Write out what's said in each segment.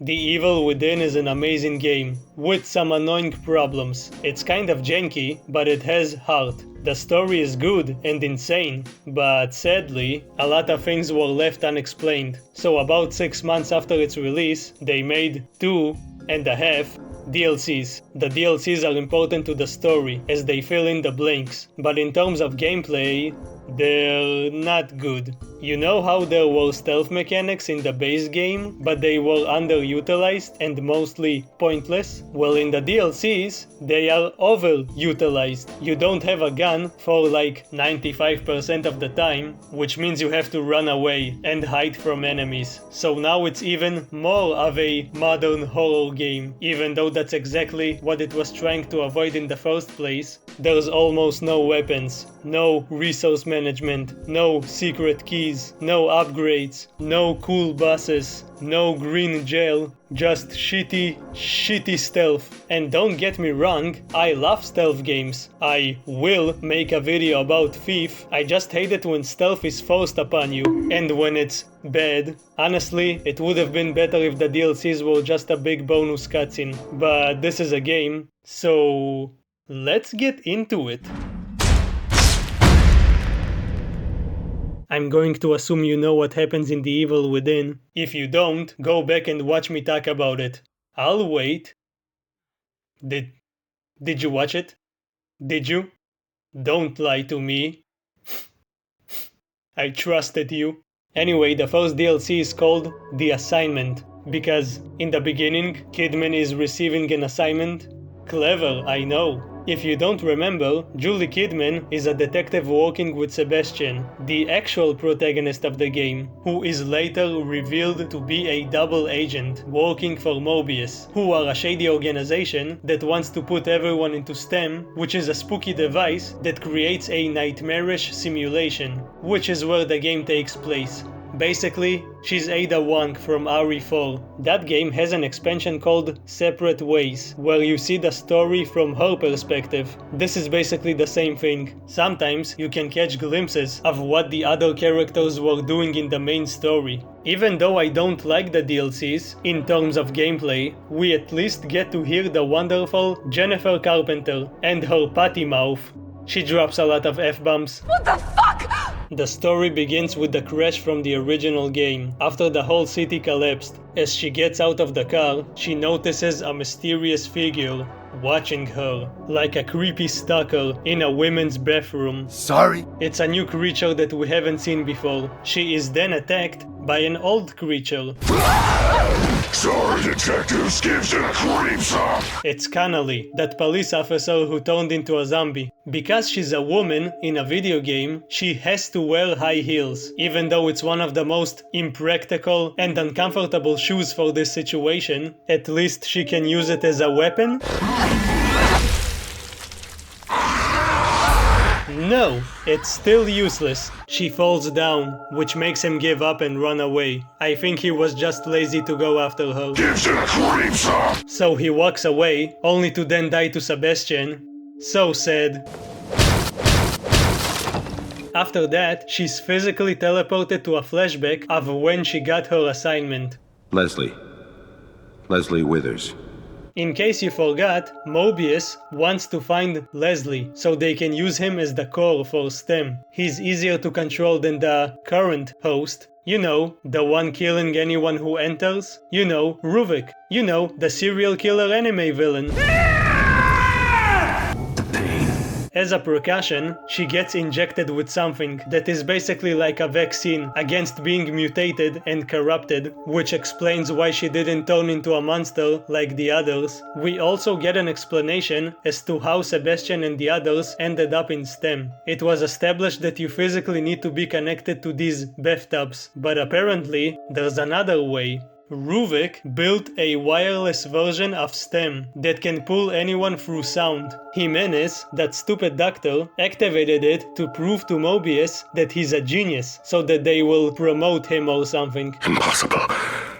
The Evil Within is an amazing game, with some annoying problems. It's kind of janky, but it has heart. The story is good and insane, but sadly, a lot of things were left unexplained. So about 6 months after its release, they made 2.5 DLCs. The DLCs are important to the story, as they fill in the blanks, but in terms of gameplay, they're not good. You know how there were stealth mechanics in the base game, but they were underutilized and mostly pointless? Well, in the DLCs, they are overutilized. You don't have a gun for like 95% of the time, which means you have to run away and hide from enemies. So now it's even more of a modern horror game, even though that's exactly what it was trying to avoid in the first place. There's almost no weapons, no resource management, no secret keys, no upgrades, no cool bosses, no green gel, just shitty stealth. And don't get me wrong, I love stealth games. I will make a video about Thief. I just hate it when stealth is forced upon you, and when it's bad. Honestly, it would have been better if the DLCs were just a big bonus cutscene, but this is a game, so let's get into it. I'm going to assume you know what happens in The Evil Within. If you don't, go back and watch me talk about it. I'll wait. Did you watch it? Did you? Don't lie to me. I trusted you. Anyway, the first DLC is called The Assignment, because in the beginning, Kidman is receiving an assignment. Clever, I know. If you don't remember, Julie Kidman is a detective working with Sebastian, the actual protagonist of the game, who is later revealed to be a double agent working for Mobius, who are a shady organization that wants to put everyone into STEM, which is a spooky device that creates a nightmarish simulation, which is where the game takes place. Basically, she's Ada Wong from RE4. That game has an expansion called Separate Ways, where you see the story from her perspective. This is basically the same thing. Sometimes you can catch glimpses of what the other characters were doing in the main story. Even though I don't like the DLCs, in terms of gameplay, we at least get to hear the wonderful Jennifer Carpenter and her potty mouth. She drops a lot of F-bombs. What the fuck?! The story begins with the crash from the original game, after the whole city collapsed. As she gets out of the car, she notices a mysterious figure watching her, like a creepy stalker in a women's bathroom. Sorry? It's a new creature that we haven't seen before. She is then attacked by an old creature. Sorry, detectives, gives it a cream song. It's Connolly, that police officer who turned into a zombie. Because she's a woman in a video game, she has to wear high heels, even though it's one of the most impractical and uncomfortable shoes for this situation. At least she can use it as a weapon? No, it's still useless. She falls down, which makes him give up and run away. I think he was just lazy to go after her. Gives it a cream song. So he walks away, only to then die to Sebastian. So sad. After that, she's physically teleported to a flashback of when she got her assignment. Leslie Withers. In case you forgot, Mobius wants to find Leslie, so they can use him as the core for STEM. He's easier to control than the current host. You know, the one killing anyone who enters. You know, Ruvik. You know, the serial killer anime villain. As a precaution, she gets injected with something that is basically like a vaccine against being mutated and corrupted, which explains why she didn't turn into a monster like the others. We also get an explanation as to how Sebastian and the others ended up in STEM. It was established that you physically need to be connected to these bathtubs, but apparently there's another way. Ruvik built a wireless version of STEM that can pull anyone through sound. Jimenez, that stupid doctor, activated it to prove to Mobius that he's a genius, so that they will promote him or something. Impossible.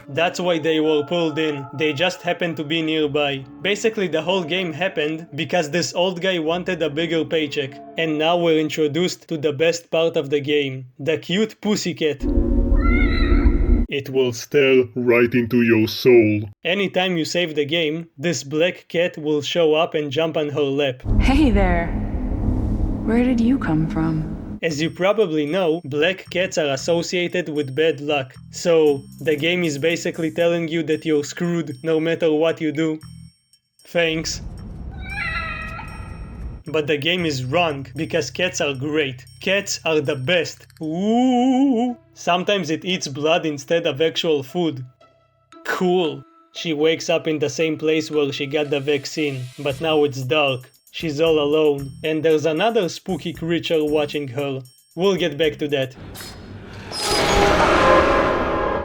That's why they were pulled in. They just happened to be nearby. Basically, the whole game happened because this old guy wanted a bigger paycheck. And now we're introduced to the best part of the game, the cute pussycat. It will stare right into your soul. Anytime you save the game, this black cat will show up and jump on her lap. Hey there. Where did you come from? As you probably know, black cats are associated with bad luck, so the game is basically telling you that you're screwed no matter what you do. Thanks. But the game is wrong, because cats are great. Cats are the best. Ooh. Sometimes it eats blood instead of actual food. Cool. She wakes up in the same place where she got the vaccine, but now it's dark. She's all alone, and there's another spooky creature watching her. We'll get back to that.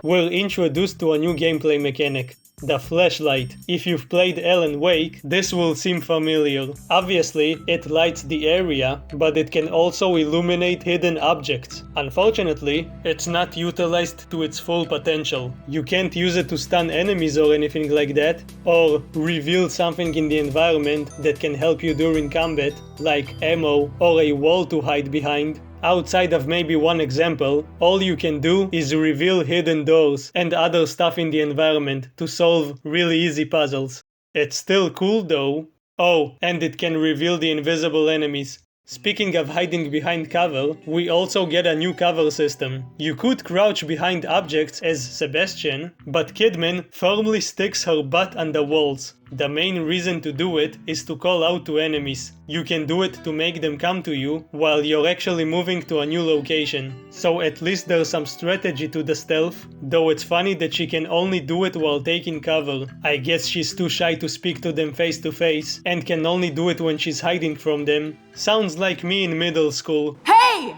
We're introduced to a new gameplay mechanic, the flashlight. If you've played Alan Wake, this will seem familiar. Obviously, it lights the area, but it can also illuminate hidden objects. Unfortunately, it's not utilized to its full potential. You can't use it to stun enemies or anything like that, or reveal something in the environment that can help you during combat, like ammo or a wall to hide behind. Outside of maybe one example, all you can do is reveal hidden doors and other stuff in the environment to solve really easy puzzles. It's still cool though. Oh, and it can reveal the invisible enemies. Speaking of hiding behind cover, we also get a new cover system. You could crouch behind objects as Sebastian, but Kidman firmly sticks her butt on the walls. The main reason to do it is to call out to enemies. You can do it to make them come to you while you're actually moving to a new location. So at least there's some strategy to the stealth, though it's funny that she can only do it while taking cover. I guess she's too shy to speak to them face to face and can only do it when she's hiding from them. Sounds like me in middle school. Hey!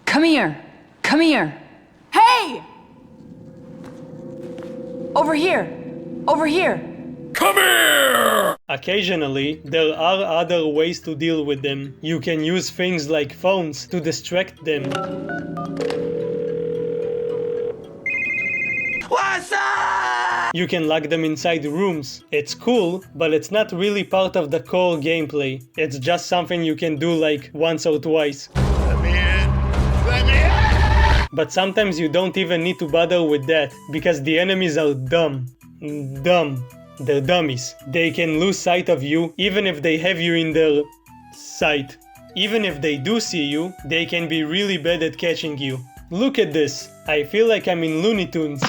Come here. Come here. Hey! Over here. Over here. Come here! Occasionally, there are other ways to deal with them. You can use things like phones to distract them. What's up? You can lock them inside rooms. It's cool, but it's not really part of the core gameplay. It's just something you can do like once or twice. Let me in! Let me in! But sometimes you don't even need to bother with that, because the enemies are dumb. Dumb. They're dummies. They can lose sight of you even if they have you in their sight. Even if they do see you, they can be really bad at catching you. Look at this. I feel like I'm in Looney Tunes.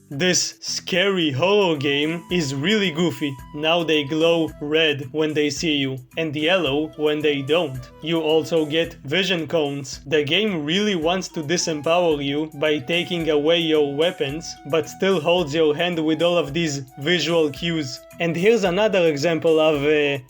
This scary horror game is really goofy. Now they glow red when they see you, and yellow when they don't. You also get vision cones. The game really wants to disempower you by taking away your weapons, but still holds your hand with all of these visual cues. And here's another example of,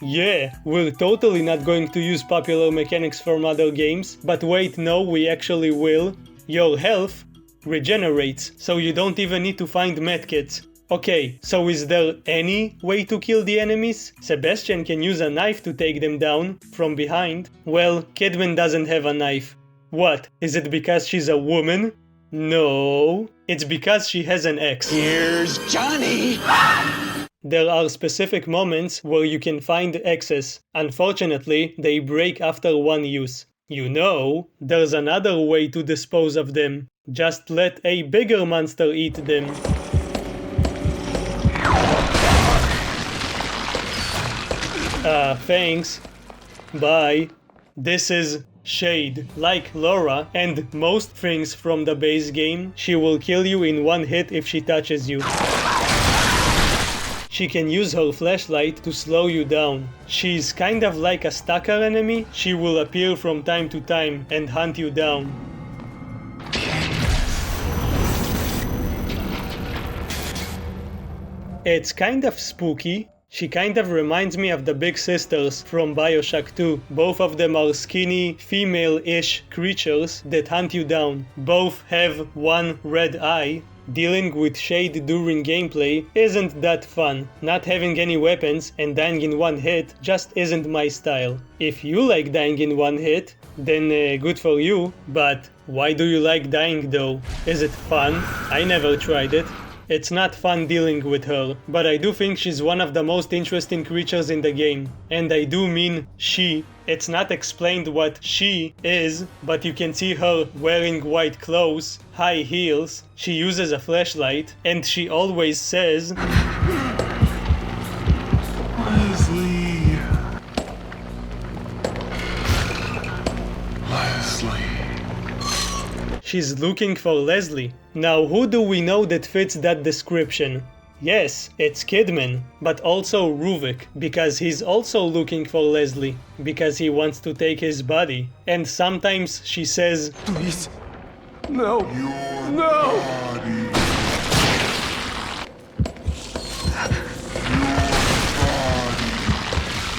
yeah, we're totally not going to use popular mechanics from other games, but wait, no, we actually will. Your health regenerates, so you don't even need to find medkits. Okay, so is there any way to kill the enemies? Sebastian can use a knife to take them down from behind. Well, Kidman doesn't have a knife. What? Is it because she's a woman? No, it's because she has an ex. Here's Johnny! There are specific moments where you can find exes. Unfortunately, they break after one use. You know, there's another way to dispose of them. Just let a bigger monster eat them. Thanks. Bye. This is Shade. Like Laura and most things from the base game, she will kill you in one hit if she touches you. She can use her flashlight to slow you down. She's kind of like a stalker enemy. She will appear from time to time and hunt you down. It's kind of spooky. She kind of reminds me of the Big Sisters from BioShock 2. Both of them are skinny, female-ish creatures that hunt you down. Both have one red eye. Dealing with Shade during gameplay isn't that fun. Not having any weapons and dying in one hit just isn't my style. If you like dying in one hit, then good for you, but why do you like dying though? Is it fun? I never tried it. It's not fun dealing with her, but I do think she's one of the most interesting creatures in the game. And I do mean she. It's not explained what she is, but you can see her wearing white clothes, high heels, she uses a flashlight, and she always says, Leslie. she's looking for Leslie. Now who do we know that fits that description? Yes, it's Kidman, but also Ruvik, because he's also looking for Leslie, because he wants to take his body. And sometimes she says, Please. No. No!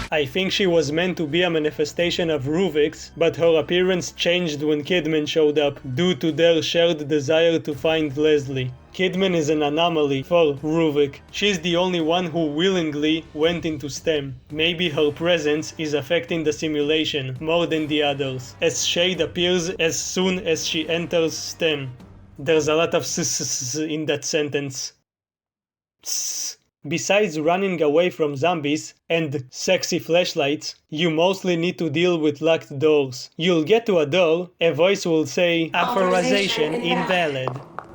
I think she was meant to be a manifestation of Ruvik's, but her appearance changed when Kidman showed up, due to their shared desire to find Leslie. Kidman is an anomaly for Ruvik. She's the only one who willingly went into STEM. Maybe her presence is affecting the simulation more than the others, as Shade appears as soon as she enters STEM. There's a lot of s in that sentence. Besides running away from zombies and sexy flashlights, you mostly need to deal with locked doors. You'll get to a door, a voice will say, "Authorization invalid."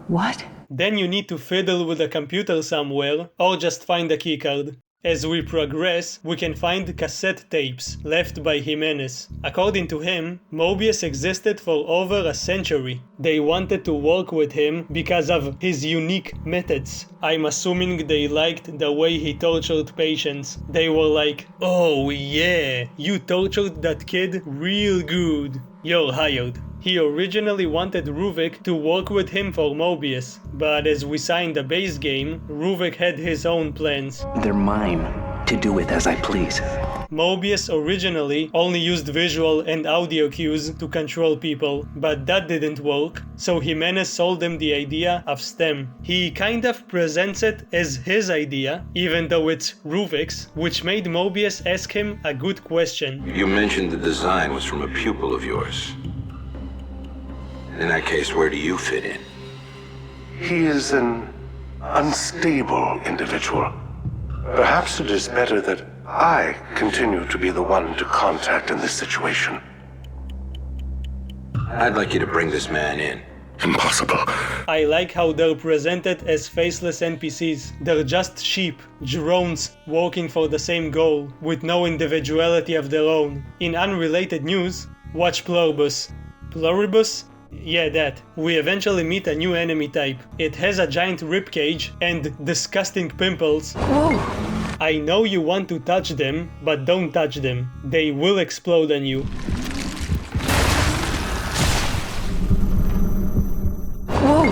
What? Then you need to fiddle with a computer somewhere, or just find a keycard. As we progress, we can find cassette tapes left by Jimenez. According to him, Mobius existed for over a century. They wanted to work with him because of his unique methods. I'm assuming they liked the way he tortured patients. They were like, "Oh yeah, you tortured that kid real good. You're hired." He originally wanted Ruvik to work with him for Mobius, but as we saw in the base game, Ruvik had his own plans. They're mine, to do with as I please. Mobius originally only used visual and audio cues to control people, but that didn't work, so Jimenez sold him the idea of STEM. He kind of presents it as his idea, even though it's Ruvik's, which made Mobius ask him a good question. You mentioned the design was from a pupil of yours. In that case, where do you fit in? He is an unstable individual. Perhaps it is better that I continue to be the one to contact in this situation. I'd like you to bring this man in. Impossible. I like how they're presented as faceless NPCs. They're just sheep, drones working for the same goal, with no individuality of their own. In unrelated news, watch Pluribus. Pluribus? Yeah, that. We eventually meet a new enemy type. It has a giant ribcage and disgusting pimples. Whoa! I know you want to touch them, but don't touch them. They will explode on you. Whoa!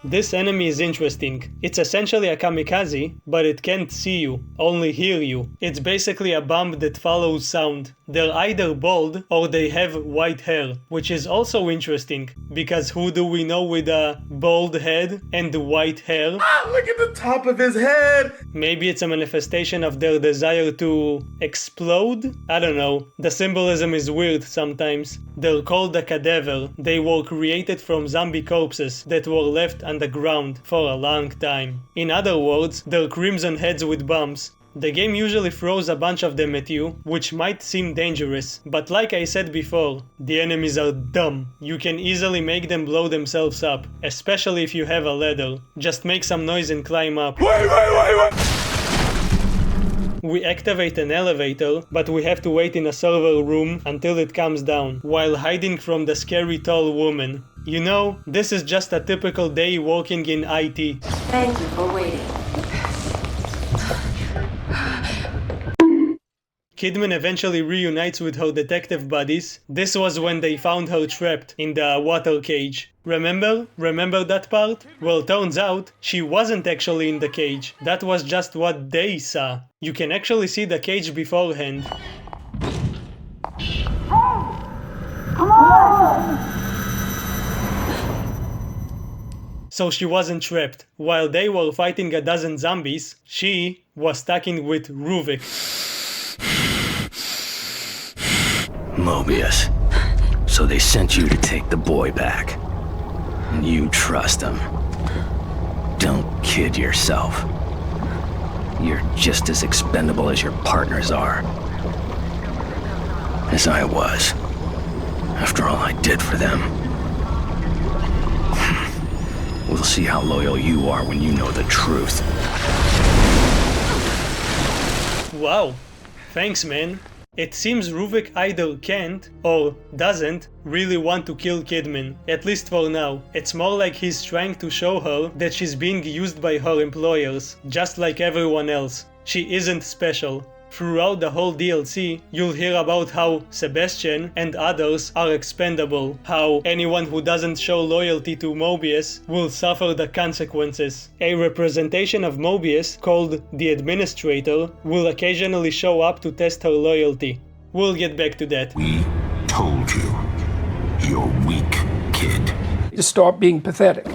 This enemy is interesting. It's essentially a kamikaze, but it can't see you, only hear you. It's basically a bomb that follows sound. They're either bald or they have white hair, which is also interesting, because who do we know with a bald head and white hair? Look at the top of his head! Maybe it's a manifestation of their desire to explode? I don't know. The symbolism is weird sometimes. They're called a cadaver. They were created from zombie corpses that were left on the ground for a long time. In other words, they're crimson heads with bombs. The game usually throws a bunch of them at you, which might seem dangerous, but like I said before, the enemies are dumb. You can easily make them blow themselves up, especially if you have a ladder. Just make some noise and climb up. Wait! We activate an elevator, but we have to wait in a server room until it comes down, while hiding from the scary tall woman. You know, this is just a typical day working in IT. Thank you for waiting. Kidman eventually reunites with her detective buddies. This was when they found her trapped in the water cage. Remember? Remember that part? Well, turns out, she wasn't actually in the cage. That was just what they saw. You can actually see the cage beforehand. So she wasn't trapped. While they were fighting a dozen zombies, she was talking with Ruvik. Mobius. So they sent you to take the boy back. And you trust him. Don't kid yourself. You're just as expendable as your partners are. As I was. After all I did for them. We'll see how loyal you are when you know the truth. Wow, thanks man. It seems Ruvik either can't, or doesn't, really want to kill Kidman, at least for now. It's more like he's trying to show her that she's being used by her employers, just like everyone else. She isn't special. Throughout the whole DLC, you'll hear about how Sebastian and others are expendable, how anyone who doesn't show loyalty to Mobius will suffer the consequences. A representation of Mobius, called the Administrator, will occasionally show up to test her loyalty. We'll get back to that. We told you. You're weak, kid. You stop being pathetic.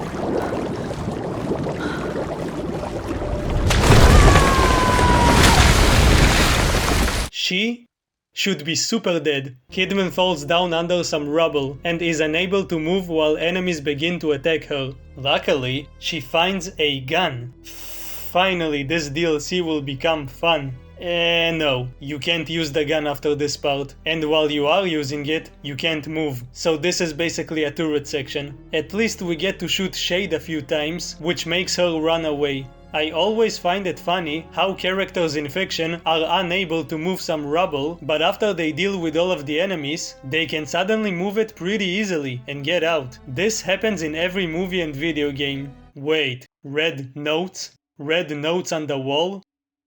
She should be super dead. Kidman falls down under some rubble and is unable to move while enemies begin to attack her. Luckily, she finds a gun. Finally, this DLC will become fun. No, you can't use the gun after this part, and while you are using it, you can't move. So this is basically a turret section. At least we get to shoot Shade a few times, which makes her run away. I always find it funny how characters in fiction are unable to move some rubble, but after they deal with all of the enemies, they can suddenly move it pretty easily and get out. This happens in every movie and video game. Wait, red notes? Red notes on the wall?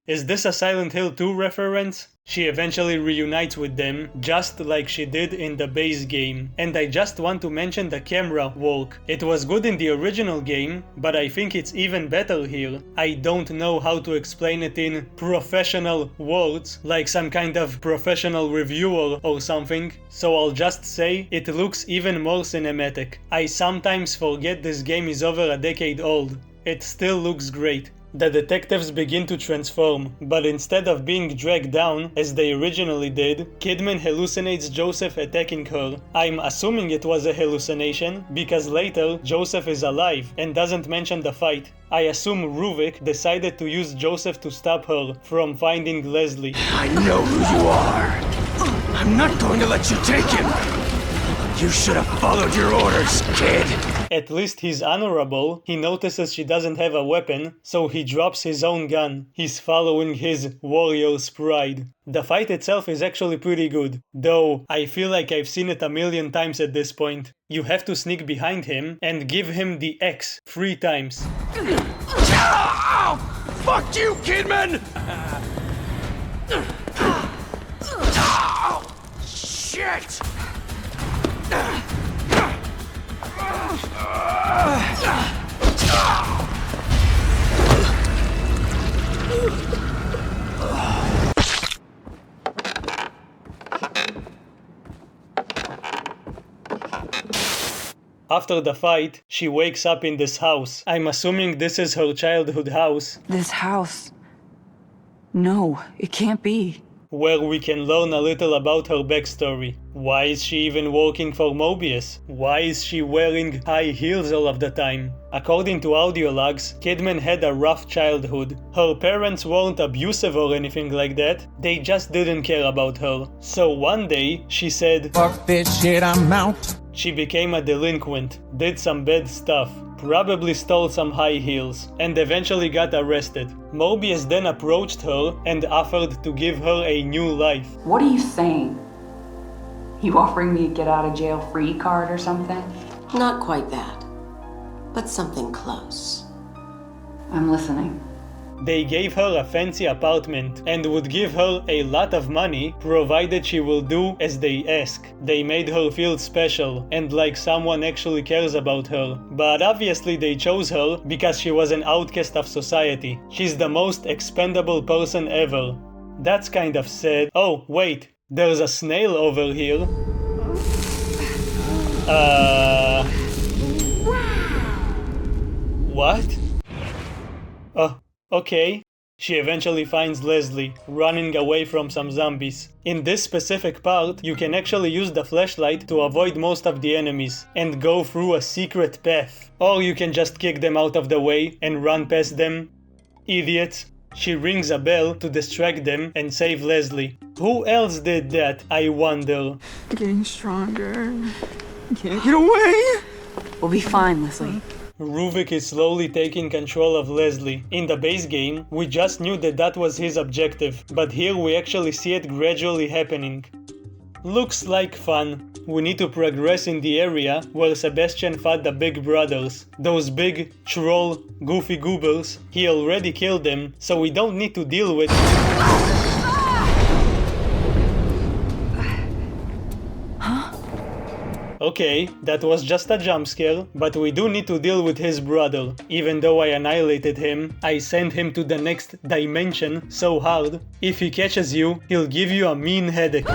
Is this a Silent Hill 2 reference? She eventually reunites with them, just like she did in the base game. And I just want to mention the camera work. It was good in the original game, but I think it's even better here. I don't know how to explain it in professional words, like some kind of professional reviewer or something, so I'll just say it looks even more cinematic. I sometimes forget this game is over a decade old. It still looks great. The detectives begin to transform, but instead of being dragged down, as they originally did, Kidman hallucinates Joseph attacking her. I'm assuming it was a hallucination, because later Joseph is alive and doesn't mention the fight. I assume Ruvik decided to use Joseph to stop her from finding Leslie. I know who you are. I'm not going to let you take him. You should have followed your orders, kid. At least he's honorable. He notices she doesn't have a weapon, so he drops his own gun. He's following his warrior's pride. The fight itself is actually pretty good, though I feel like I've seen it a million times at this point. You have to sneak behind him and give him the X 3 times. Oh, fuck you, Kidman! Oh, shit! After the fight, she wakes up in this house. I'm assuming this is her childhood house. This house. No, it can't be. Where we can learn a little about her backstory. Why is she even working for Mobius? Why is she wearing high heels all of the time? According to audio logs, Kidman had a rough childhood. Her parents weren't abusive or anything like that, they just didn't care about her. So one day, she said, "Fuck this shit, I'm out." She became a delinquent, did some bad stuff, probably stole some high heels, and eventually got arrested. Mobius then approached her and offered to give her a new life. What are you saying? You offering me a get out of jail free card or something? Not quite that, but something close. I'm listening. They gave her a fancy apartment and would give her a lot of money provided she will do as they ask. They made her feel special and like someone actually cares about her. But obviously they chose her because she was an outcast of society. She's the most expendable person ever. That's kind of sad. Oh, wait, there's a snail over here. What? Oh. Okay, She eventually finds Leslie, running away from some zombies. In this specific part, you can actually use the flashlight to avoid most of the enemies and go through a secret path. Or you can just kick them out of the way and run past them. Idiots. She rings a bell to distract them and save Leslie. Who else did that, I wonder? Getting stronger. Can't get away! We'll be fine, Leslie. Ruvik is slowly taking control of Leslie. In the base game, we just knew that that was his objective, but here we actually see it gradually happening. Looks like fun. We need to progress in the area where Sebastian fought the Big Brothers. Those big, troll, goofy goobers. He already killed them, so we don't need to deal with... Okay, that was just a jump scare, but we do need to deal with his brother. Even though I annihilated him, I sent him to the next dimension so hard. If he catches you, he'll give you a mean headache.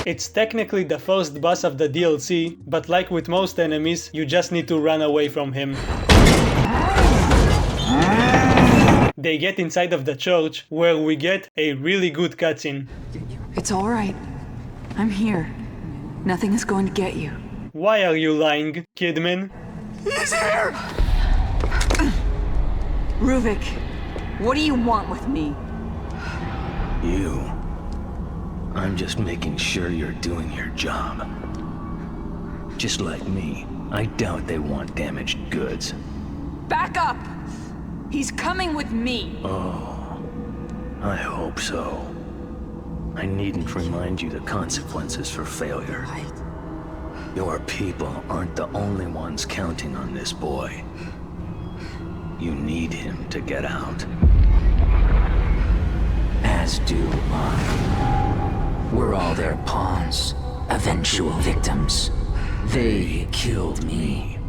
It's technically the first boss of the DLC, but like with most enemies, you just need to run away from him. They get inside of the church, where we get a really good cutscene. It's alright. I'm here. Nothing is going to get you. Why are you lying, Kidman? He's here! Ruvik, what do you want with me? You. I'm just making sure you're doing your job. Just like me, I doubt they want damaged goods. Back up! He's coming with me! Oh, I hope so. I needn't remind you the consequences for failure. Your people aren't the only ones counting on this boy. You need him to get out. As do I. We're all their pawns, eventual victims. They killed me.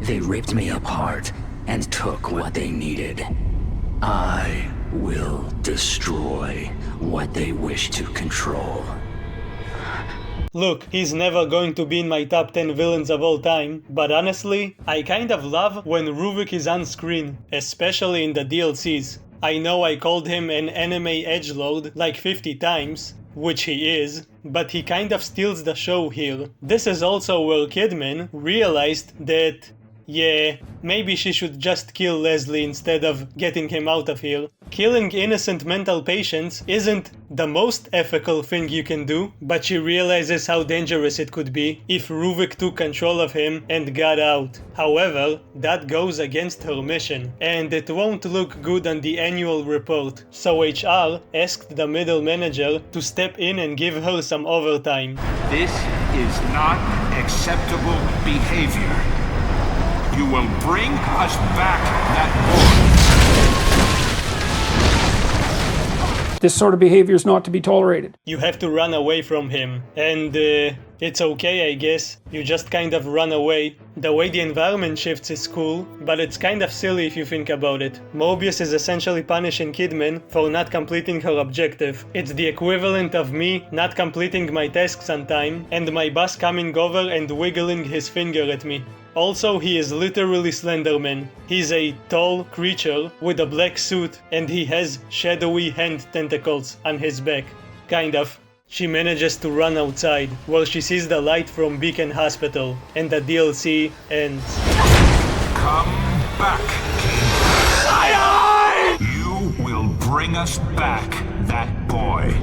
They ripped me apart and took what they needed. I will destroy what they wish to control. Look, he's never going to be in my top 10 villains of all time, but honestly, I kind of love when Ruvik is on screen, especially in the DLCs. I know I called him an anime edgelord like 50 times, which he is, but he kind of steals the show here. This is also where Kidman realized that, yeah, maybe she should just kill Leslie instead of getting him out of here. Killing innocent mental patients isn't the most ethical thing you can do, but she realizes how dangerous it could be if Ruvik took control of him and got out. However, that goes against her mission, and it won't look good on the annual report, so HR asked the middle manager to step in and give her some overtime. This is not acceptable behavior. You will bring us back that boy. This sort of behavior is not to be tolerated. You have to run away from him, and it's okay, I guess. You just kind of run away. The way the environment shifts is cool, but it's kind of silly if you think about it. Mobius is essentially punishing Kidman for not completing her objective. It's the equivalent of me not completing my tasks on time, and my boss coming over and wiggling his finger at me. Also, he is literally Slenderman. He's a tall creature with a black suit, and he has shadowy hand tentacles on his back. Kind of. She manages to run outside, where she sees the light from Beacon Hospital, and the DLC ends. Come back, King. You will bring us back that boy.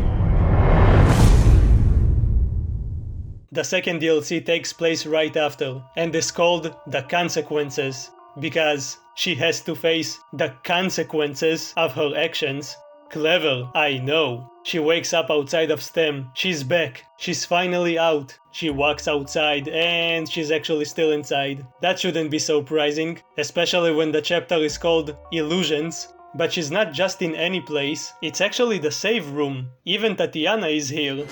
The second DLC takes place right after, and is called The Consequences, because she has to face the consequences of her actions. Clever, I know. She wakes up outside of STEM. She's back. She's finally out. She walks outside, and she's actually still inside. That shouldn't be surprising, especially when the chapter is called Illusions. But she's not just in any place, it's actually the save room. Even Tatiana is here.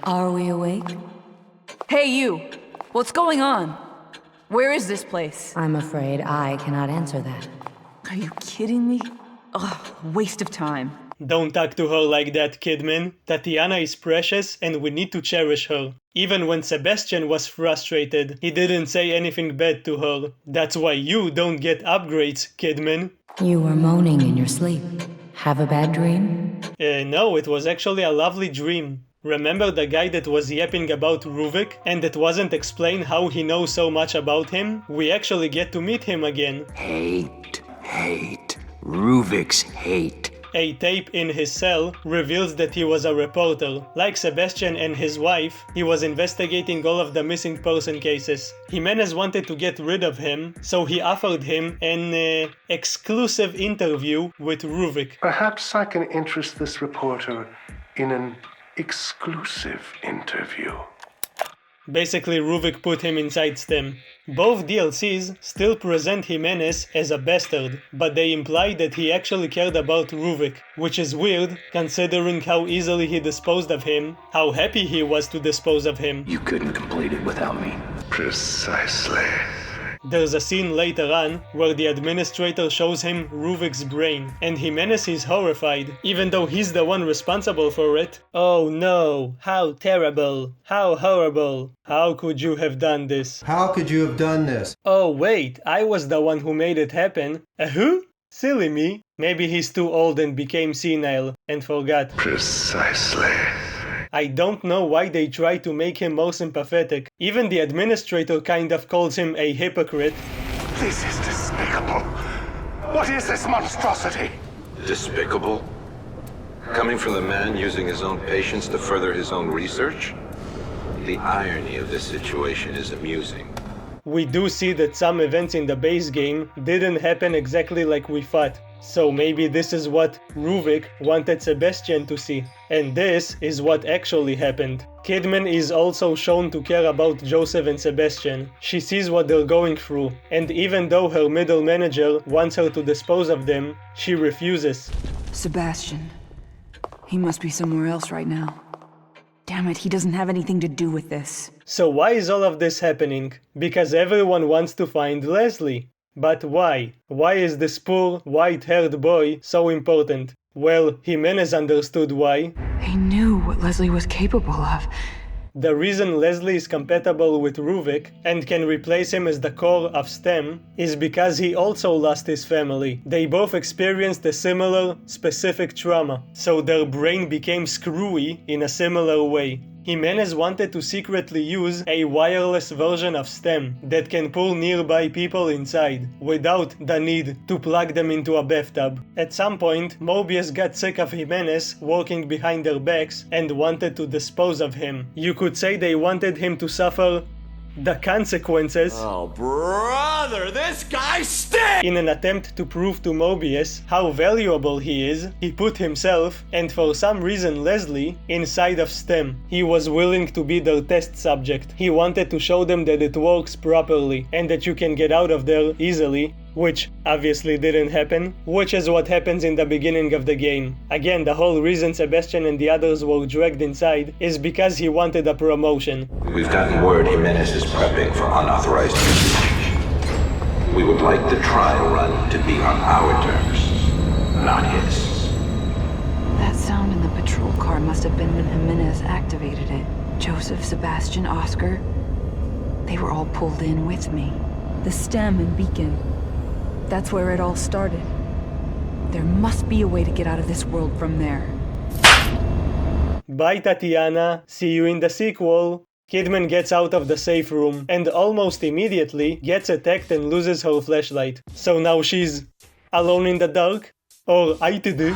Are we awake? Hey, you! What's going on? Where is this place? I'm afraid I cannot answer that. Are you kidding me? Ugh, waste of time. Don't talk to her like that, Kidman. Tatiana is precious and we need to cherish her. Even when Sebastian was frustrated, he didn't say anything bad to her. That's why you don't get upgrades, Kidman. You were moaning in your sleep. Have a bad dream? No, it was actually a lovely dream. Remember the guy that was yapping about Ruvik and that wasn't explained how he knows so much about him? We actually get to meet him again. Hate. Ruvik's hate. A tape in his cell reveals that he was a reporter. Like Sebastian and his wife, he was investigating all of the missing person cases. Jimenez wanted to get rid of him, so he offered him an exclusive interview with Ruvik. Perhaps I can interest this reporter in an exclusive interview. Basically, Ruvik put him inside STEM. Both DLCs still present Jimenez as a bastard, but they imply that he actually cared about Ruvik, which is weird considering how easily he disposed of him, how happy he was to dispose of him. You couldn't complete it without me. Precisely. There's a scene later on where the administrator shows him Ruvik's brain, and Jimenez is horrified, even though he's the one responsible for it. Oh no, how terrible, how horrible, how could you have done this? How could you have done this? Oh wait, I was the one who made it happen. Who? Silly me. Maybe he's too old and became senile and forgot. Precisely. I don't know why they try to make him more sympathetic. Even the administrator kind of calls him a hypocrite. This is despicable. What is this monstrosity? Despicable? Coming from the man using his own patients to further his own research? The irony of this situation is amusing. We do see that some events in the base game didn't happen exactly like we thought. So maybe this is what Ruvik wanted Sebastian to see. And this is what actually happened. Kidman is also shown to care about Joseph and Sebastian. She sees what they're going through, and even though her middle manager wants her to dispose of them, she refuses. Sebastian. He must be somewhere else right now. Damn it, he doesn't have anything to do with this. So why is all of this happening? Because everyone wants to find Leslie. But why? Why is this poor, white-haired boy so important? Well, Jimenez understood why. He knew what Leslie was capable of. The reason Leslie is compatible with Ruvik and can replace him as the core of STEM is because he also lost his family. They both experienced a similar, specific trauma, so their brain became screwy in a similar way. Jimenez wanted to secretly use a wireless version of STEM that can pull nearby people inside, without the need to plug them into a bathtub. At some point, Mobius got sick of Jimenez working behind their backs and wanted to dispose of him. You could say they wanted him to suffer the consequences. Oh, brother, this guy stinks! In an attempt to prove to Mobius how valuable he is, he put himself, and for some reason Leslie, inside of STEM. He was willing to be their test subject. He wanted to show them that it works properly, and that you can get out of there easily, which obviously didn't happen, which is what happens in the beginning of the game. Again, the whole reason Sebastian and the others were dragged inside is because he wanted a promotion. We've gotten word Jimenez is prepping for unauthorized usage. We would like the trial run to be on our terms, not his. That sound in the patrol car must have been when Jimenez activated it. Joseph, Sebastian, Oscar, they were all pulled in with me. The STEM and Beacon. That's where it all started. There must be a way to get out of this world from there. Bye, Tatiana. See you in the sequel. Kidman gets out of the safe room and almost immediately gets attacked and loses her flashlight. So now she's alone in the dark? Or ITD?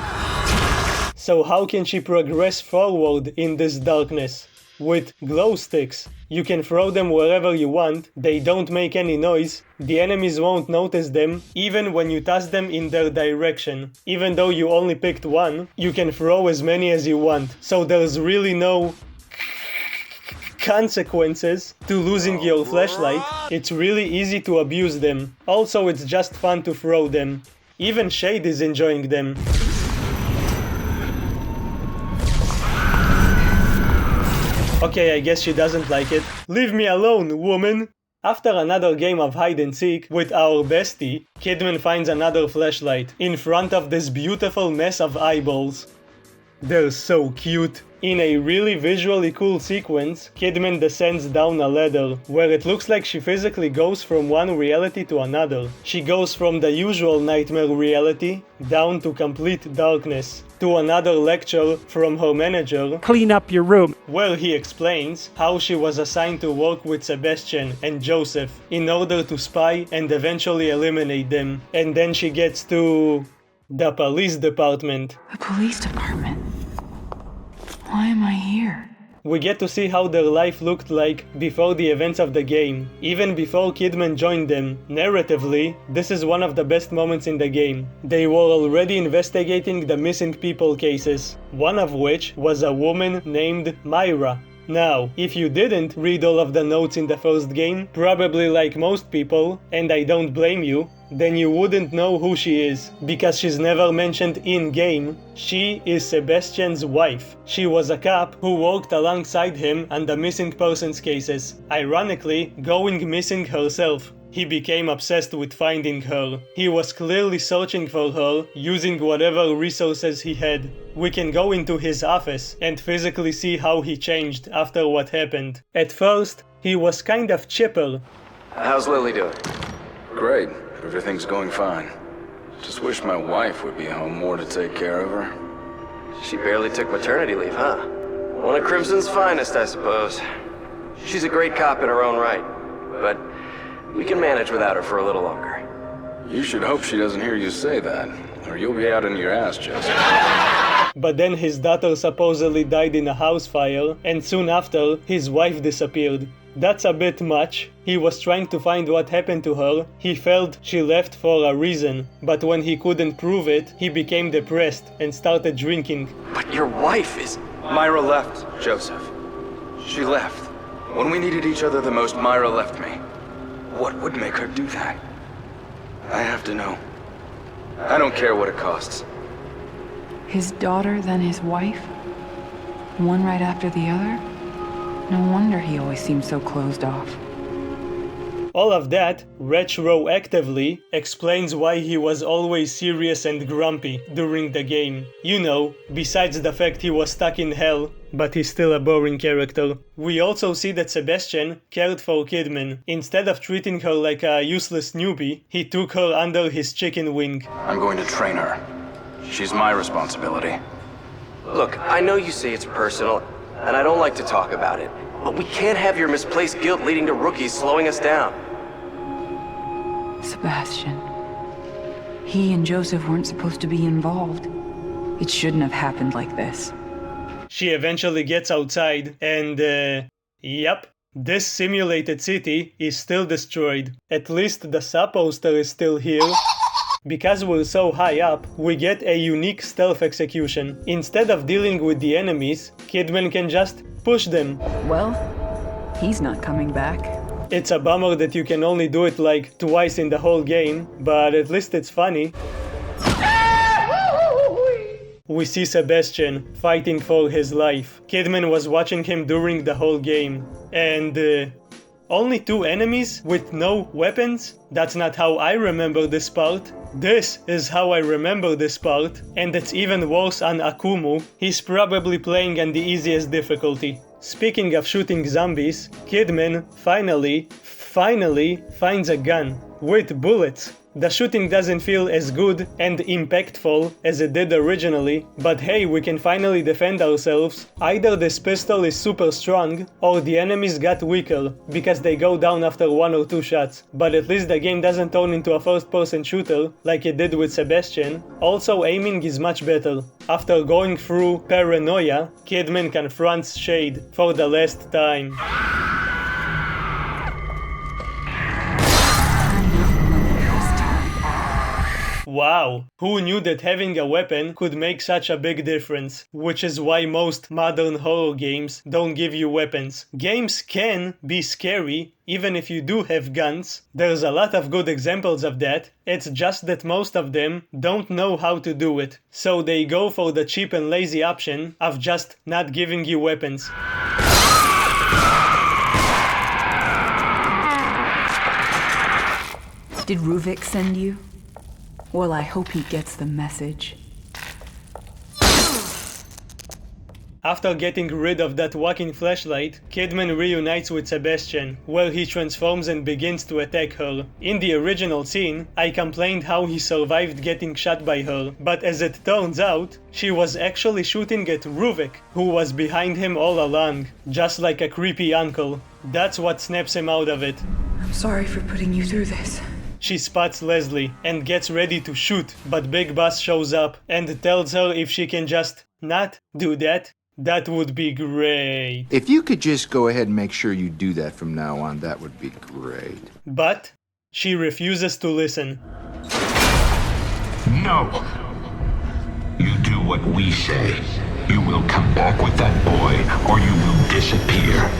So how can she progress forward in this darkness? With glow sticks. You can throw them wherever you want, they don't make any noise, the enemies won't notice them, even when you toss them in their direction. Even though you only picked one, you can throw as many as you want, so there's really no consequences to losing your flashlight. It's really easy to abuse them. Also, it's just fun to throw them. Even Shade is enjoying them. Okay, I guess she doesn't like it. Leave me alone, woman! After another game of hide and seek with our bestie, Kidman finds another flashlight in front of this beautiful mess of eyeballs. They're so cute. In a really visually cool sequence, Kidman descends down a ladder, where it looks like she physically goes from one reality to another. She goes from the usual nightmare reality, down to complete darkness, to another lecture from her manager, Clean up your room. where he explains how she was assigned to work with Sebastian and Joseph in order to spy and eventually eliminate them. And then she gets to the police department. The police department? Why am I here? We get to see how their life looked like before the events of the game, even before Kidman joined them. Narratively, this is one of the best moments in the game. They were already investigating the missing people cases, one of which was a woman named Myra. Now, if you didn't read all of the notes in the first game, probably like most people, and I don't blame you, then you wouldn't know who she is, because she's never mentioned in-game. She is Sebastian's wife. She was a cop who worked alongside him on the missing persons cases, ironically going missing herself. He became obsessed with finding her. He was clearly searching for her, using whatever resources he had. We can go into his office and physically see how he changed after what happened. At first, he was kind of chipper. How's Lily doing? Great. Everything's going fine. Just wish my wife would be home more to take care of her. She barely took maternity leave, huh? One of Crimson's finest, I suppose. She's a great cop in her own right, but we can manage without her for a little longer. You should hope she doesn't hear you say that, or you'll be out in your ass, Joseph. But then his daughter supposedly died in a house fire, and soon after, his wife disappeared. That's a bit much. He was trying to find what happened to her. He felt she left for a reason, but when he couldn't prove it, he became depressed and started drinking. But your wife is... Myra left, Joseph. She left. When we needed each other the most, Myra left me. What would make her do that? I have to know. I don't care what it costs. His daughter, then his wife? One right after the other? No wonder he always seemed so closed off. All of that, retroactively, explains why he was always serious and grumpy during the game. You know, besides the fact he was stuck in hell, but he's still a boring character. We also see that Sebastian cared for Kidman. Instead of treating her like a useless newbie, he took her under his chicken wing. I'm going to train her. She's my responsibility. Look, I know you say it's personal, and I don't like to talk about it, but we can't have your misplaced guilt leading to rookies slowing us down. Sebastian. He and Joseph weren't supposed to be involved. It shouldn't have happened like this. She eventually gets outside and, yep, this simulated city is still destroyed. At least the sub poster is still here. Because we're so high up, we get a unique stealth execution. Instead of dealing with the enemies, Kidman can just push them. Well, he's not coming back. It's a bummer that you can only do it like twice in the whole game, but at least it's funny. We see Sebastian fighting for his life. Kidman was watching him during the whole game. And only 2 enemies with no weapons? That's not how I remember this part. This is how I remember this part, and it's even worse on Akumu. He's probably playing on the easiest difficulty. Speaking of shooting zombies, Kidman finally finds a gun with bullets. The shooting doesn't feel as good and impactful as it did originally, but hey, we can finally defend ourselves. Either this pistol is super strong, or the enemies got weaker, because they go down after 1 or 2 shots. But at least the game doesn't turn into a first-person shooter, like it did with Sebastian. Also, aiming is much better. After going through paranoia, Kidman confronts Shade for the last time. Wow, who knew that having a weapon could make such a big difference? Which is why most modern horror games don't give you weapons. Games can be scary even if you do have guns. There's a lot of good examples of that. It's just that most of them don't know how to do it. So they go for the cheap and lazy option of just not giving you weapons. Did Ruvik send you? Well, I hope he gets the message. After getting rid of that walking flashlight, Kidman reunites with Sebastian, where he transforms and begins to attack her. In the original scene, I complained how he survived getting shot by her, but as it turns out, she was actually shooting at Ruvik, who was behind him all along, just like a creepy uncle. That's what snaps him out of it. I'm sorry for putting you through this. She spots Leslie and gets ready to shoot, but Big Boss shows up and tells her if she can just not do that, that would be great. If you could just go ahead and make sure you do that from now on, that would be great. But she refuses to listen. No. You do what we say. You will come back with that boy, or you will disappear.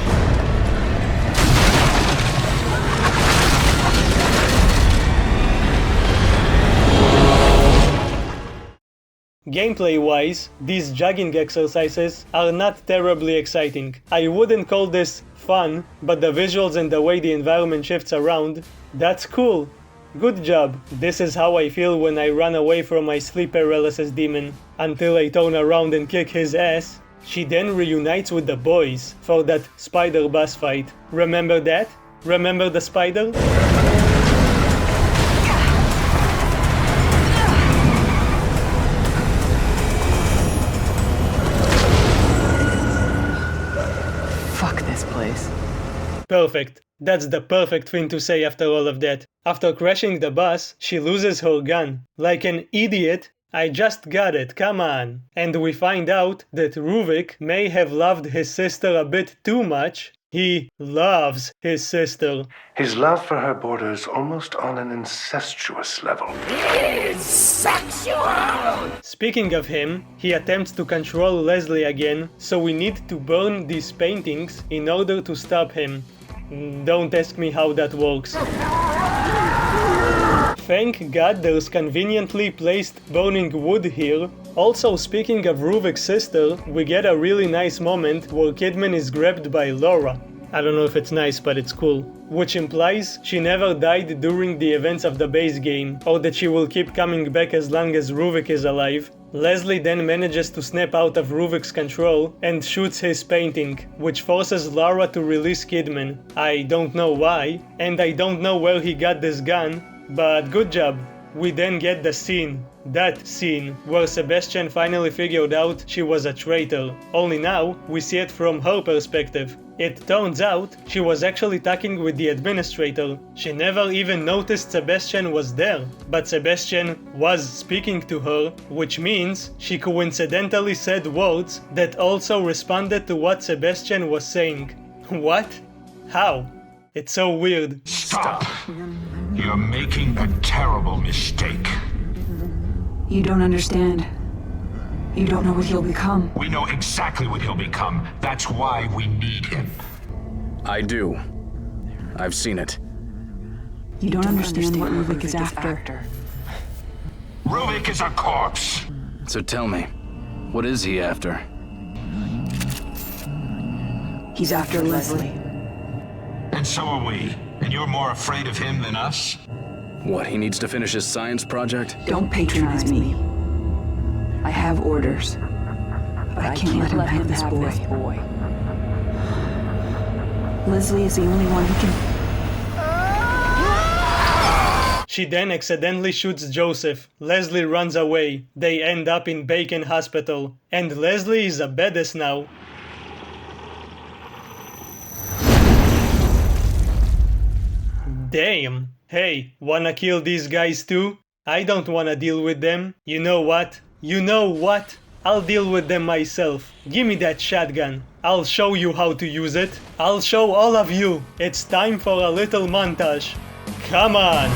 Gameplay-wise, these jogging exercises are not terribly exciting. I wouldn't call this fun, but the visuals and the way the environment shifts around, that's cool. Good job. This is how I feel when I run away from my sleep paralysis demon, until I turn around and kick his ass. She then reunites with the boys for that spider boss fight. Remember that? Remember the spider? Perfect. That's the perfect thing to say after all of that. After crashing the bus, she loses her gun. Like an idiot, I just got it, come on. And we find out that Ruvik may have loved his sister a bit too much. He loves his sister. His love for her borders almost on an incestuous level. Sexual! Speaking of him, he attempts to control Leslie again, so we need to burn these paintings in order to stop him. Don't ask me how that works. Thank God there's conveniently placed burning wood here. Also, speaking of Ruvik's sister, we get a really nice moment where Kidman is grabbed by Laura. I don't know if it's nice, but it's cool. Which implies she never died during the events of the base game, or that she will keep coming back as long as Ruvik is alive. Leslie then manages to snap out of Ruvik's control and shoots his painting, which forces Lara to release Kidman. I don't know why, and I don't know where he got this gun, but good job. We then get the scene, that scene, where Sebastian finally figured out she was a traitor. Only now, we see it from her perspective. It turns out, she was actually talking with the administrator. She never even noticed Sebastian was there, but Sebastian was speaking to her, which means she coincidentally said words that also responded to what Sebastian was saying. What? How? It's so weird. Stop! You're making a terrible mistake. You don't understand. You don't know what he'll become. We know exactly what he'll become. That's why we need him. I do. I've seen it. You don't understand what Ruvik is after. Ruvik is a corpse. So tell me, what is he after? He's after Leslie. And so are we. And you're more afraid of him than us? What, he needs to finish his science project? Don't patronize me. I have orders. But I can't let him have this boy. Leslie is the only one who can... She then accidentally shoots Joseph. Leslie runs away. They end up in Bacon Hospital. And Leslie is a badass now. Damn. Hey, wanna kill these guys too? I don't wanna deal with them. You know what? You know what? I'll deal with them myself. Give me that shotgun. I'll show you how to use it. I'll show all of you. It's time for a little montage. Come on!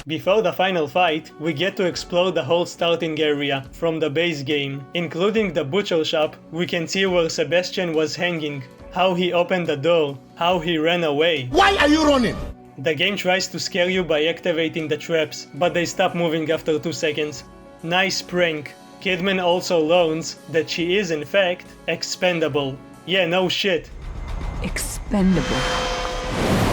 Before the final fight, we get to explore the whole starting area from the base game. Including the butcher shop, we can see where Sebastian was hanging, how he opened the door, how he ran away. Why are you running? The game tries to scare you by activating the traps, but they stop moving after 2 seconds. Nice prank. Kidman also learns that she is in fact expendable. Yeah, no shit. Expendable.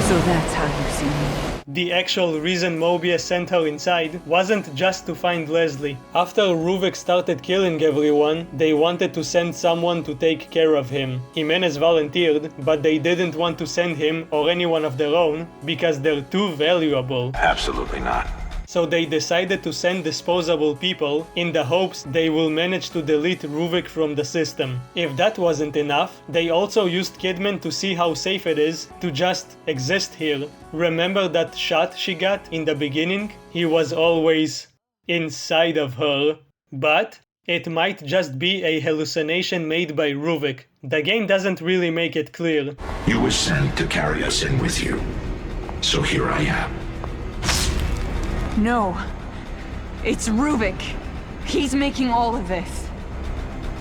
So that's how you see me. The actual reason Mobius sent her inside wasn't just to find Leslie. After Ruvik started killing everyone, they wanted to send someone to take care of him. Jimenez volunteered, but they didn't want to send him or anyone of their own because they're too valuable. Absolutely not. So they decided to send disposable people in the hopes they will manage to delete Ruvik from the system. If that wasn't enough, they also used Kidman to see how safe it is to just exist here. Remember that shot she got in the beginning? He was always inside of her. But it might just be a hallucination made by Ruvik. The game doesn't really make it clear. You were sent to carry us in with you. So here I am. No. It's Ruvik. He's making all of this.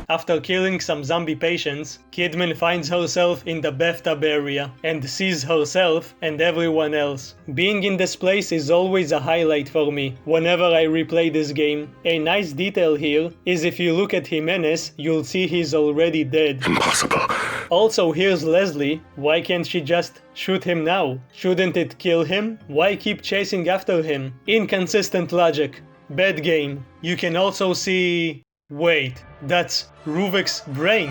After killing some zombie patients, Kidman finds herself in the bathtub area and sees herself and everyone else. Being in this place is always a highlight for me whenever I replay this game. A nice detail here is if you look at Jimenez, you'll see he's already dead. Impossible. Also, here's Leslie. Why can't she just shoot him now? Shouldn't it kill him? Why keep chasing after him? Inconsistent logic. Bad game. You can also see... Wait, that's Ruvik's brain.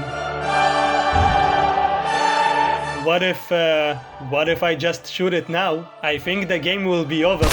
What if I just shoot it now? I think the game will be over.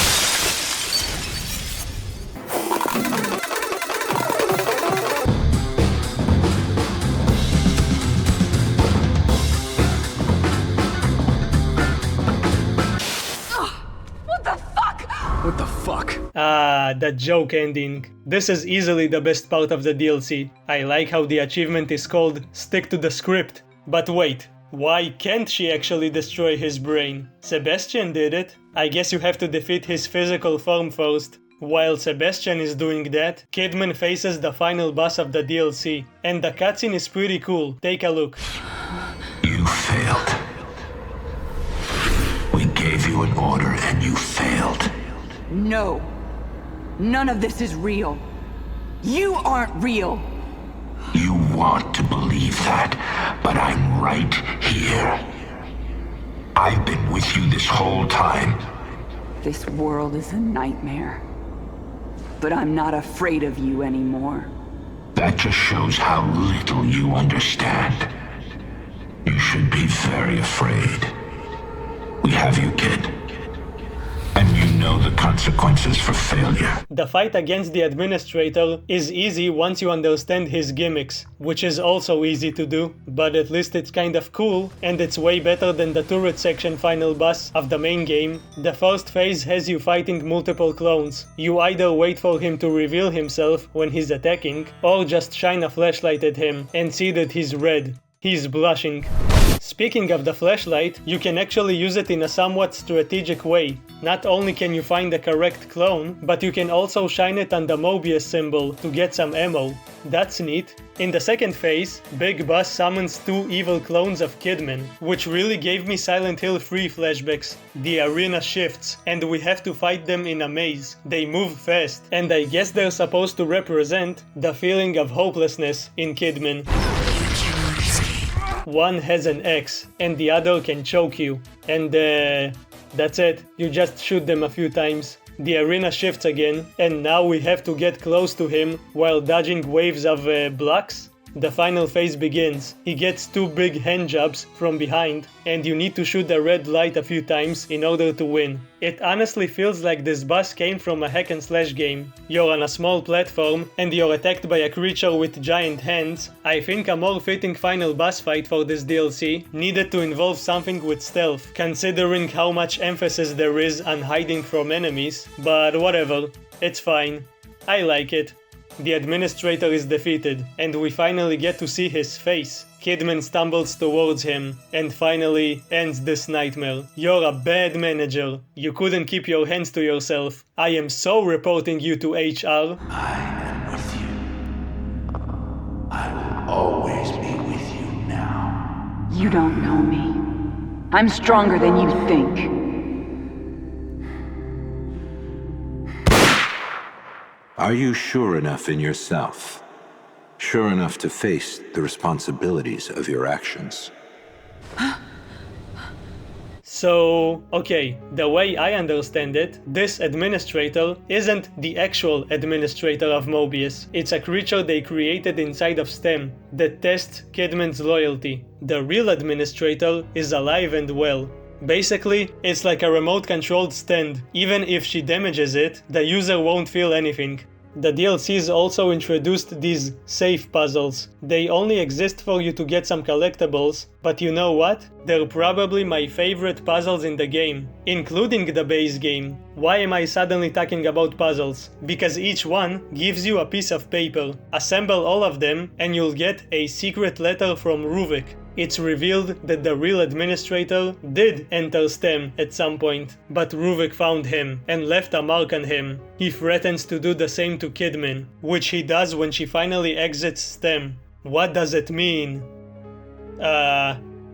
What the fuck? Ah, the joke ending. This is easily the best part of the DLC. I like how the achievement is called Stick to the Script. But wait, why can't she actually destroy his brain? Sebastian did it. I guess you have to defeat his physical form first. While Sebastian is doing that, Kidman faces the final boss of the DLC. And the cutscene is pretty cool. Take a look. You failed. We gave you an order and you failed. No. None of this is real. You aren't real. You want to believe that, but I'm right here. I've been with you this whole time. This world is a nightmare. But I'm not afraid of you anymore. That just shows how little you understand. You should be very afraid. We have you, kid. And you know the consequences for failure. The fight against the administrator is easy once you understand his gimmicks, which is also easy to do, but at least it's kind of cool, and it's way better than the turret section final boss of the main game. The first phase has you fighting multiple clones. You either wait for him to reveal himself when he's attacking, or just shine a flashlight at him and see that he's red. He's blushing. Speaking of the flashlight, you can actually use it in a somewhat strategic way. Not only can you find the correct clone, but you can also shine it on the Mobius symbol to get some ammo. That's neat. In the second phase, Big Boss summons 2 evil clones of Kidman, which really gave me Silent Hill 3 flashbacks. The arena shifts, and we have to fight them in a maze. They move fast, and I guess they're supposed to represent the feeling of hopelessness in Kidman. One has an axe, and the other can choke you. And that's it. You just shoot them a few times. The arena shifts again, and now we have to get close to him while dodging waves of blocks. The final phase begins. He gets 2 big hand jobs from behind, and you need to shoot the red light a few times in order to win. It honestly feels like this boss came from a hack and slash game. You're on a small platform, and you're attacked by a creature with giant hands. I think a more fitting final boss fight for this DLC needed to involve something with stealth, considering how much emphasis there is on hiding from enemies, but whatever, it's fine. I like it. The administrator is defeated, and we finally get to see his face. Kidman stumbles towards him, and finally ends this nightmare. You're a bad manager. You couldn't keep your hands to yourself. I am so reporting you to HR. I am with you. I will always be with you now. You don't know me. I'm stronger than you think. Are you sure enough in yourself? Sure enough to face the responsibilities of your actions? So, okay, the way I understand it, this administrator isn't the actual administrator of Mobius. It's a creature they created inside of STEM that tests Kidman's loyalty. The real administrator is alive and well. Basically, it's like a remote-controlled stand. Even if she damages it, the user won't feel anything. The DLCs also introduced these safe puzzles. They only exist for you to get some collectibles, but you know what? They're probably my favorite puzzles in the game, including the base game. Why am I suddenly talking about puzzles? Because each one gives you a piece of paper. Assemble all of them and you'll get a secret letter from Ruvik. It's revealed that the real administrator did enter STEM at some point, but Ruvik found him and left a mark on him. He threatens to do the same to Kidman, which he does when she finally exits STEM. What does it mean?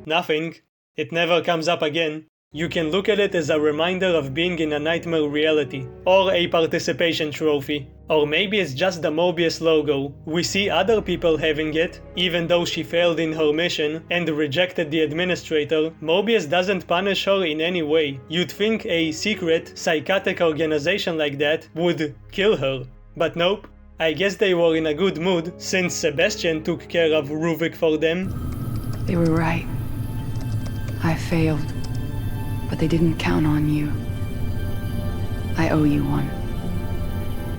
Nothing. It never comes up again. You can look at it as a reminder of being in a nightmare reality, or a participation trophy. Or maybe it's just the Mobius logo. We see other people having it, even though she failed in her mission and rejected the administrator. Mobius doesn't punish her in any way. You'd think a secret, psychotic organization like that would kill her. But nope. I guess they were in a good mood, since Sebastian took care of Ruvik for them. They were right. I failed. But they didn't count on you. I owe you one.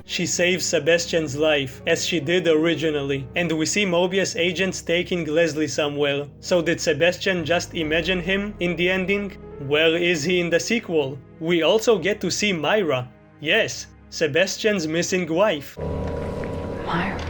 She saves Sebastian's life, as she did originally, and we see Mobius agents taking Leslie somewhere. So did Sebastian just imagine him in the ending? Where is he in the sequel? We also get to see Myra. Yes, Sebastian's missing wife. Myra.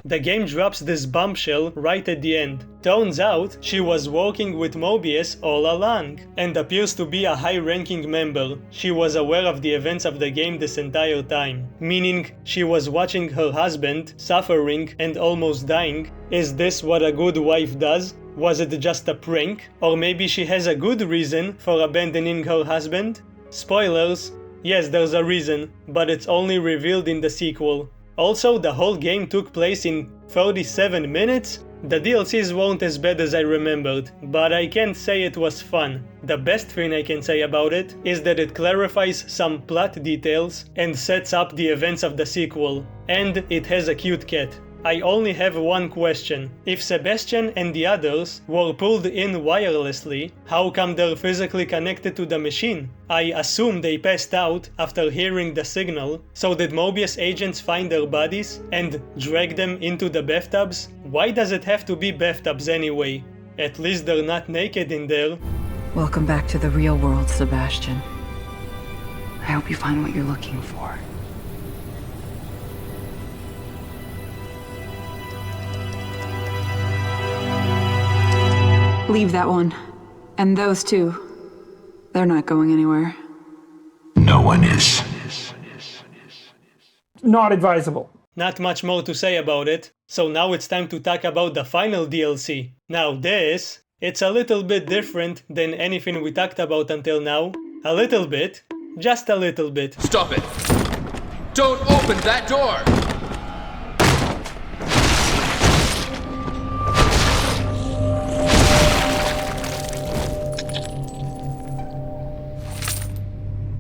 The game drops this bombshell right at the end. Turns out, she was working with Mobius all along, and appears to be a high-ranking member. She was aware of the events of the game this entire time, meaning she was watching her husband suffering and almost dying. Is this what a good wife does? Was it just a prank? Or maybe she has a good reason for abandoning her husband? Spoilers. Yes, there's a reason, but it's only revealed in the sequel. Also, the whole game took place in 37 minutes? The DLCs weren't as bad as I remembered, but I can't say it was fun. The best thing I can say about it is that it clarifies some plot details and sets up the events of the sequel. And it has a cute cat. I only have one question. If Sebastian and the others were pulled in wirelessly, how come they're physically connected to the machine? I assume they passed out after hearing the signal, so did Mobius agents find their bodies and drag them into the bathtubs? Why does it have to be bathtubs anyway? At least they're not naked in there. Welcome back to the real world, Sebastian. I hope you find what you're looking for. Leave that one. And those two. They're not going anywhere. No one is. Not advisable. Not much more to say about it, so now it's time to talk about the final DLC. Now this, it's a little bit different than anything we talked about until now. A little bit. Just a little bit. Stop it! Don't open that door!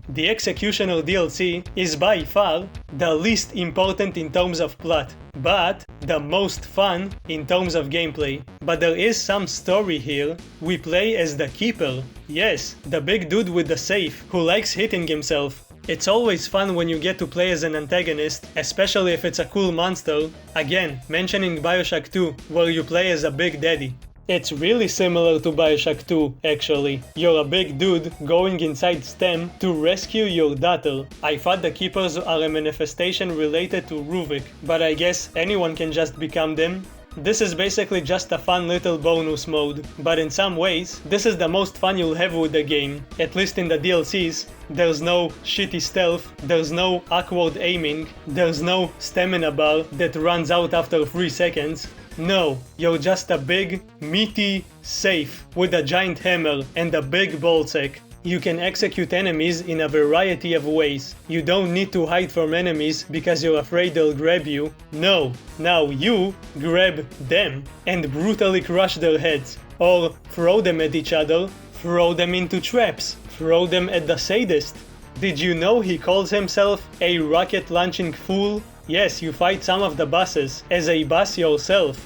The Executioner DLC is by far the least important in terms of plot, but the most fun in terms of gameplay. But there is some story here. We play as the Keeper. Yes, the big dude with the safe, who likes hitting himself. It's always fun when you get to play as an antagonist, especially if it's a cool monster. Again, mentioning Bioshock 2, where you play as a big daddy. It's really similar to Bioshock 2, actually. You're a big dude going inside STEM to rescue your daughter. I thought the Keepers are a manifestation related to Ruvik, but I guess anyone can just become them. This is basically just a fun little bonus mode, but in some ways, this is the most fun you'll have with the game, at least in the DLCs. There's no shitty stealth, there's no awkward aiming, there's no stamina bar that runs out after 3 seconds. No, you're just a big, meaty safe with a giant hammer and a big ballsack. You can execute enemies in a variety of ways. You don't need to hide from enemies because you're afraid they'll grab you. No, now you grab them and brutally crush their heads. Or throw them at each other, throw them into traps, throw them at the sadist. Did you know he calls himself a rocket launching fool? Yes, you fight some of the bosses as a boss yourself.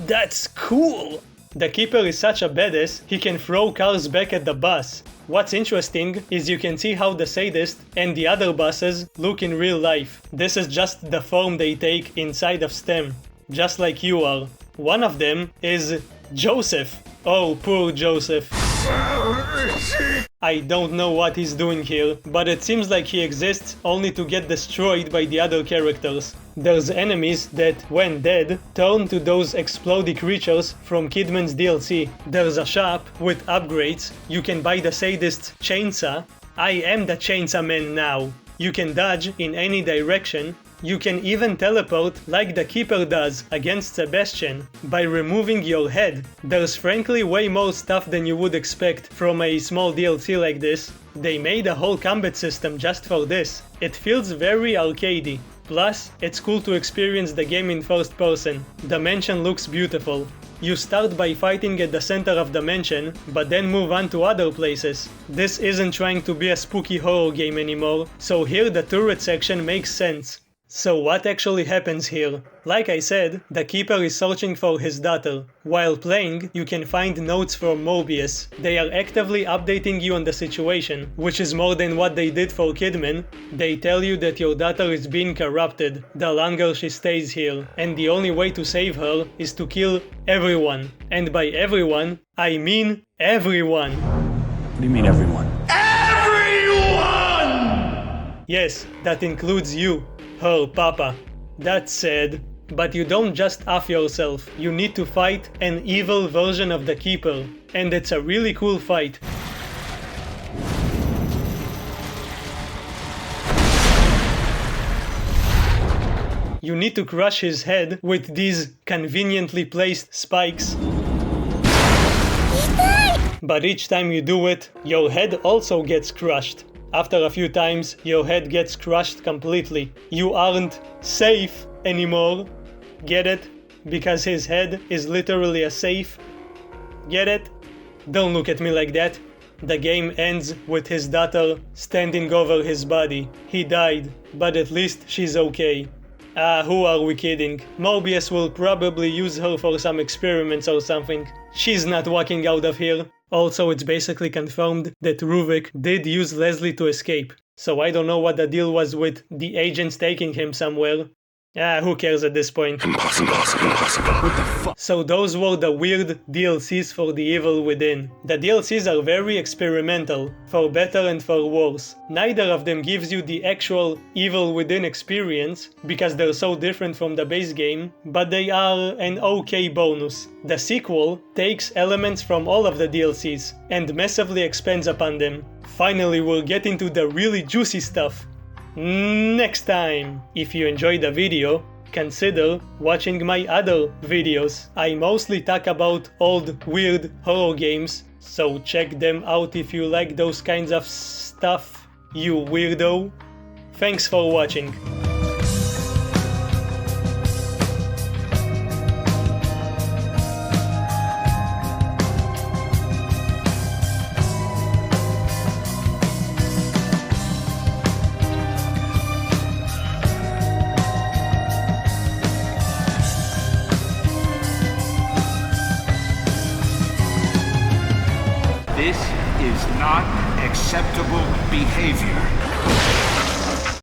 That's cool! The Keeper is such a badass, he can throw cars back at the boss. What's interesting is you can see how the sadist and the other bosses look in real life. This is just the form they take inside of STEM, just like you are. One of them is Joseph. Oh, poor Joseph. I don't know what he's doing here, but it seems like he exists only to get destroyed by the other characters. There's enemies that, when dead, turn to those explodey creatures from Kidman's DLC. There's a shop with upgrades. You can buy the sadist's chainsaw. I am the chainsaw man now. You can dodge in any direction. You can even teleport like the Keeper does against Sebastian by removing your head. There's frankly way more stuff than you would expect from a small DLC like this. They made a whole combat system just for this. It feels very arcadey. Plus, it's cool to experience the game in first person. The mansion looks beautiful. You start by fighting at the center of the mansion, but then move on to other places. This isn't trying to be a spooky horror game anymore, so here the turret section makes sense. So what actually happens here? Like I said, the Keeper is searching for his daughter. While playing, you can find notes from Mobius. They are actively updating you on the situation, which is more than what they did for Kidman. They tell you that your daughter is being corrupted the longer she stays here, and the only way to save her is to kill everyone. And by everyone, I mean everyone. What do you mean everyone? Everyone! Yes, that includes you. Her papa. That said, but you don't just off yourself, you need to fight an evil version of the Keeper, and it's a really cool fight. You need to crush his head with these conveniently placed spikes. But each time you do it, your head also gets crushed. After a few times, your head gets crushed completely. You aren't safe anymore. Get it? Because his head is literally a safe. Get it? Don't look at me like that. The game ends with his daughter standing over his body. He died, but at least she's okay. Who are we kidding? Mobius will probably use her for some experiments or something. She's not walking out of here. Also, it's basically confirmed that Ruvik did use Leslie to escape, so I don't know what the deal was with the agents taking him somewhere. Who cares at this point? Impossible. What the fuck? So those were the weird DLCs for The Evil Within. The DLCs are very experimental, for better and for worse. Neither of them gives you the actual Evil Within experience, because they're so different from the base game, but they are an okay bonus. The sequel takes elements from all of the DLCs, and massively expands upon them. Finally, we'll get into the really juicy stuff. Next time! If you enjoyed the video, consider watching my other videos. I mostly talk about old, weird horror games, so check them out if you like those kinds of stuff, you weirdo. Thanks for watching. This is not acceptable behavior.